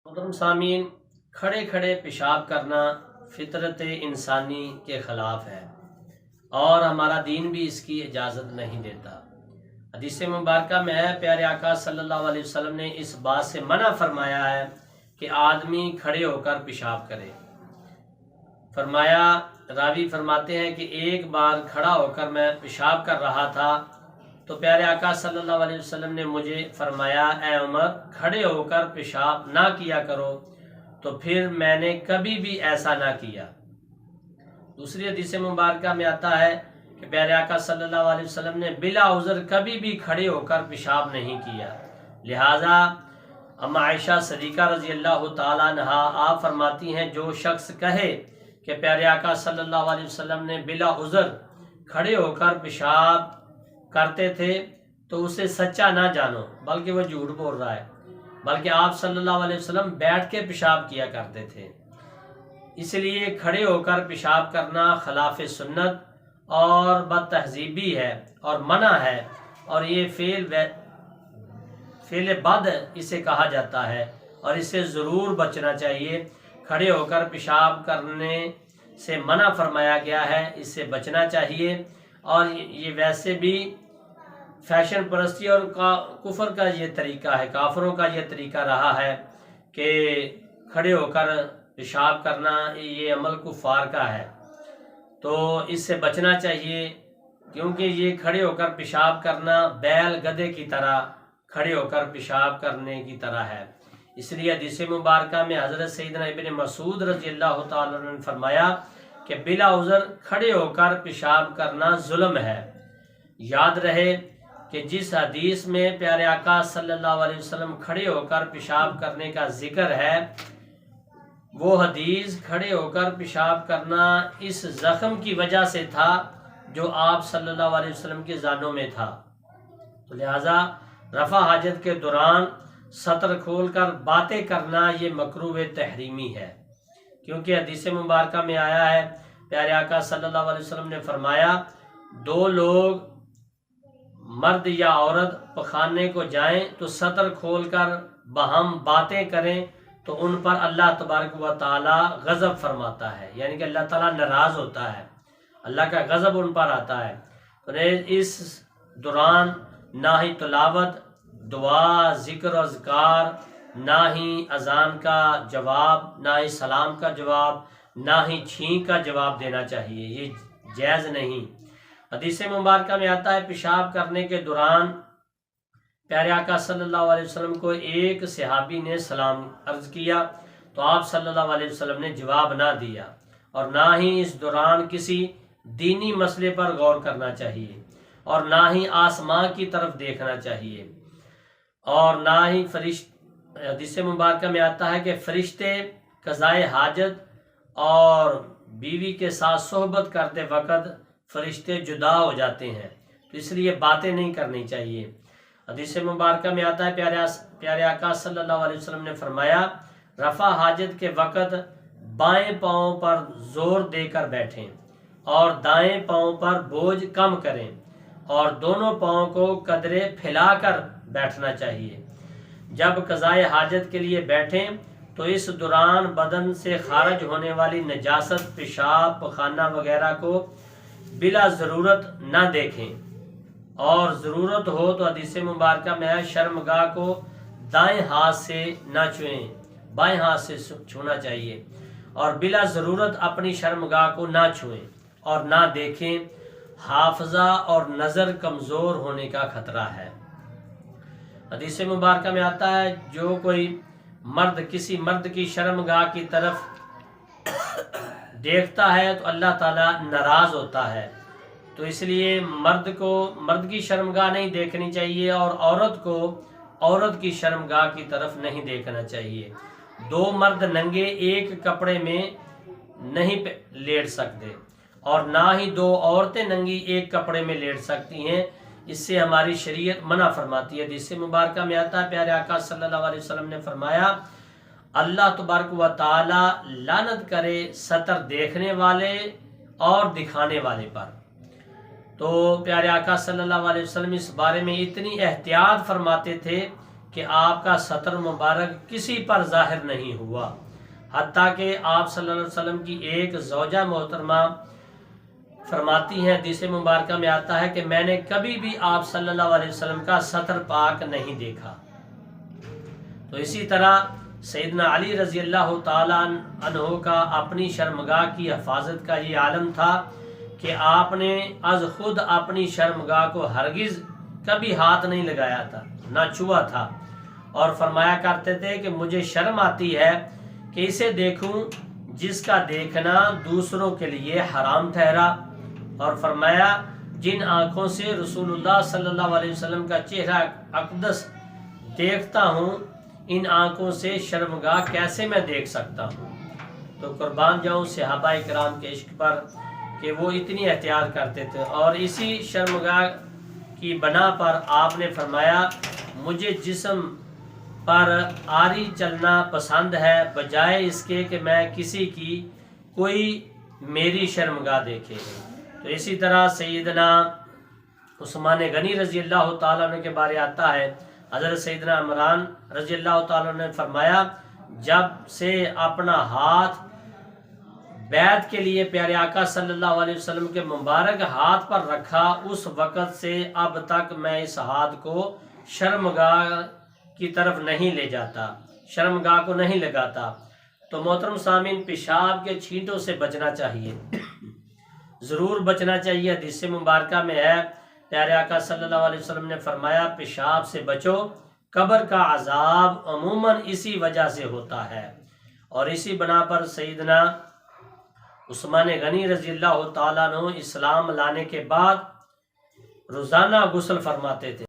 محترم سامعین، کھڑے کھڑے پیشاب کرنا فطرت انسانی کے خلاف ہے اور ہمارا دین بھی اس کی اجازت نہیں دیتا۔ حدیث مبارکہ میں ہے پیارے آقا صلی اللہ علیہ وسلم نے اس بات سے منع فرمایا ہے کہ آدمی کھڑے ہو کر پیشاب کرے۔ فرمایا، راوی فرماتے ہیں کہ ایک بار کھڑا ہو کر میں پیشاب کر رہا تھا تو پیارے آقا صلی اللہ علیہ وسلم نے مجھے فرمایا، اے عمر، کھڑے ہو کر پیشاب نہ کیا کرو، تو پھر میں نے کبھی بھی ایسا نہ کیا۔ دوسری حدیث مبارکہ میں آتا ہے کہ پیارے آقا صلی اللہ علیہ وسلم نے بلا عذر کبھی بھی کھڑے ہو کر پیشاب نہیں کیا۔ لہٰذا اما عائشہ صدیقہ رضی اللہ تعالیٰ عنہ آپ فرماتی ہیں، جو شخص کہے کہ پیارے آقا صلی اللہ علیہ وسلم نے بلا عذر کھڑے ہو کر پیشاب کرتے تھے تو اسے سچا نہ جانو، بلکہ وہ جھوٹ بول رہا ہے، بلکہ آپ صلی اللہ علیہ وسلم بیٹھ کے پیشاب کیا کرتے تھے۔ اس لیے کھڑے ہو کر پیشاب کرنا خلاف سنت اور بد تہذیبی ہے اور منع ہے، اور یہ فعل بد اسے کہا جاتا ہے، اور اس سے ضرور بچنا چاہیے۔ کھڑے ہو کر پیشاب کرنے سے منع فرمایا گیا ہے، اس سے بچنا چاہیے۔ اور یہ ویسے بھی فیشن پرستی اور کفر کا یہ طریقہ ہے، کافروں کا یہ طریقہ رہا ہے کہ کھڑے ہو کر پیشاب کرنا، یہ عمل کفار کا ہے، تو اس سے بچنا چاہیے، کیونکہ یہ کھڑے ہو کر پیشاب کرنا بیل گدھے کی طرح کھڑے ہو کر پیشاب کرنے کی طرح ہے۔ اس لیے حدیث مبارکہ میں حضرت سیدنا ابن مسعود رضی اللہ تعالیٰ عنہ نے فرمایا کہ بلا عذر کھڑے ہو کر پیشاب کرنا ظلم ہے۔ یاد رہے کہ جس حدیث میں پیارے آقا صلی اللہ علیہ وسلم کھڑے ہو کر پیشاب کرنے کا ذکر ہے، وہ حدیث کھڑے ہو کر پیشاب کرنا اس زخم کی وجہ سے تھا جو آپ صلی اللہ علیہ وسلم کے زانوں میں تھا، تو لہٰذا رفع حاجت کے دوران سطر کھول کر باتیں کرنا یہ مکروہ تحریمی ہے، کیونکہ حدیث مبارکہ میں آیا ہے، پیارے آقا صلی اللہ علیہ وسلم نے فرمایا، دو لوگ مرد یا عورت پخانے کو جائیں تو سطر کھول کر باہم باتیں کریں تو ان پر اللہ تبارک و تعالی غضب فرماتا ہے، یعنی کہ اللہ تعالیٰ ناراض ہوتا ہے، اللہ کا غضب ان پر آتا ہے۔ تو اس دوران نہ ہی تلاوت، دعا، ذکر و اذکار، نہ ہی اذان کا جواب، نہ ہی سلام کا جواب، نہ ہی چھینک کا جواب دینا چاہیے، یہ جائز نہیں۔ حدیث مبارکہ میں آتا ہے، پیشاب کرنے کے دوران پیارے آقا صلی اللہ علیہ وسلم کو ایک صحابی نے سلام عرض کیا تو آپ صلی اللہ علیہ وسلم نے جواب نہ دیا، اور نہ ہی اس دوران کسی دینی مسئلے پر غور کرنا چاہیے، اور نہ ہی آسمان کی طرف دیکھنا چاہیے، اور نہ ہی حدیث مبارکہ میں آتا ہے کہ فرشتے قضائے حاجت اور بیوی کے ساتھ صحبت کرتے وقت فرشتے جدا ہو جاتے ہیں، تو اس لیے باتیں نہیں کرنی چاہیے۔ حدیث مبارکہ میں آتا ہے، پیارے آقا صلی اللہ علیہ وسلم نے فرمایا، رفع حاجت کے وقت بائیں پاؤں پر زور دے کر بیٹھیں اور دائیں پاؤں پر بوجھ کم کریں، اور دونوں پاؤں کو قدرے پھیلا کر بیٹھنا چاہیے۔ جب قضائے حاجت کے لیے بیٹھیں تو اس دوران بدن سے خارج ہونے والی نجاست، پیشاب، پخانہ وغیرہ کو بلا ضرورت نہ دیکھیں، اور ضرورت ہو تو حدیث مبارکہ میں ہے، شرمگاہ کو دائیں ہاتھ سے نہ چھوئیں، بائیں ہاتھ سے چھونا چاہیے، اور بلا ضرورت اپنی شرمگاہ کو نہ چھوئیں اور نہ دیکھیں، حافظہ اور نظر کمزور ہونے کا خطرہ ہے۔ حدیث مبارکہ میں آتا ہے، جو کوئی مرد کسی مرد کی شرمگاہ کی طرف دیکھتا ہے تو اللہ تعالیٰ ناراض ہوتا ہے، تو اس لیے مرد کی شرمگاہ نہیں دیکھنی چاہیے، اور عورت کو عورت کی شرمگاہ کی طرف نہیں دیکھنا چاہیے۔ دو مرد ننگے ایک کپڑے میں نہیں لیٹ سکتے، اور نہ ہی دو عورتیں ننگی ایک کپڑے میں لیٹ سکتی ہیں، اس سے ہماری شریعت منع فرماتی ہے۔ حدیث مبارکہ میں آتا ہے، پیارے آقا صلی اللہ علیہ وسلم نے فرمایا، اللہ تبارک و تعالی لعنت کرے سطر دیکھنے والے اور دکھانے والے پر۔ تو پیارے آقا صلی اللہ علیہ وسلم اس بارے میں اتنی احتیاط فرماتے تھے کہ آپ کا سطر مبارک کسی پر ظاہر نہیں ہوا، حتیٰ کہ آپ صلی اللہ علیہ وسلم کی ایک زوجہ محترمہ فرماتی ہیں، حدیث مبارکہ میں آتا ہے کہ میں نے کبھی بھی آپ صلی اللہ علیہ وسلم کا سطر پاک نہیں دیکھا۔ تو اسی طرح سیدنا علی رضی اللہ تعالیٰ عنہ کا اپنی شرمگاہ کی حفاظت کا یہ عالم تھا کہ آپ نے از خود اپنی شرمگاہ کو ہرگز کبھی ہاتھ نہیں لگایا تھا، نہ چھوا تھا، اور فرمایا کرتے تھے کہ مجھے شرم آتی ہے کہ اسے دیکھوں جس کا دیکھنا دوسروں کے لیے حرام ٹھہرا، اور فرمایا جن آنکھوں سے رسول اللہ صلی اللہ علیہ وسلم کا چہرہ اقدس دیکھتا ہوں، ان آنکھوں سے شرمگاہ کیسے میں دیکھ سکتا ہوں؟ تو قربان جاؤں صحابہ کرام کے عشق پر کہ وہ اتنی احتیاط کرتے تھے، اور اسی شرمگاہ کی بنا پر آپ نے فرمایا مجھے جسم پر آری چلنا پسند ہے بجائے اس کے کہ میں کسی کی کوئی میری شرمگاہ دیکھے۔ تو اسی طرح سیدنا عثمان غنی رضی اللہ تعالیٰ عنہ کے بارے آتا ہے، حضرت سیدنا عمران رضی اللہ تعالیٰ عنہ نے فرمایا جب سے اپنا ہاتھ بیعت کے لیے پیارے آقا صلی اللہ علیہ وسلم کے مبارک ہاتھ پر رکھا، اس وقت سے اب تک میں اس ہاتھ کو شرمگاہ کی طرف نہیں لے جاتا، شرمگاہ کو نہیں لگاتا۔ تو محترم سامعین، پیشاب کے چھینٹوں سے بچنا چاہیے، ضرور بچنا چاہیے۔ حدیث مبارکہ میں ہے پیارے آقا صلی اللہ علیہ وسلم نے فرمایا پیشاب سے بچو، قبر کا عذاب عموماً اسی وجہ سے ہوتا ہے۔ اور اسی بنا پر سیدنا عثمان غنی رضی اللہ تعالیٰ عنہ اسلام لانے کے بعد روزانہ غسل فرماتے تھے۔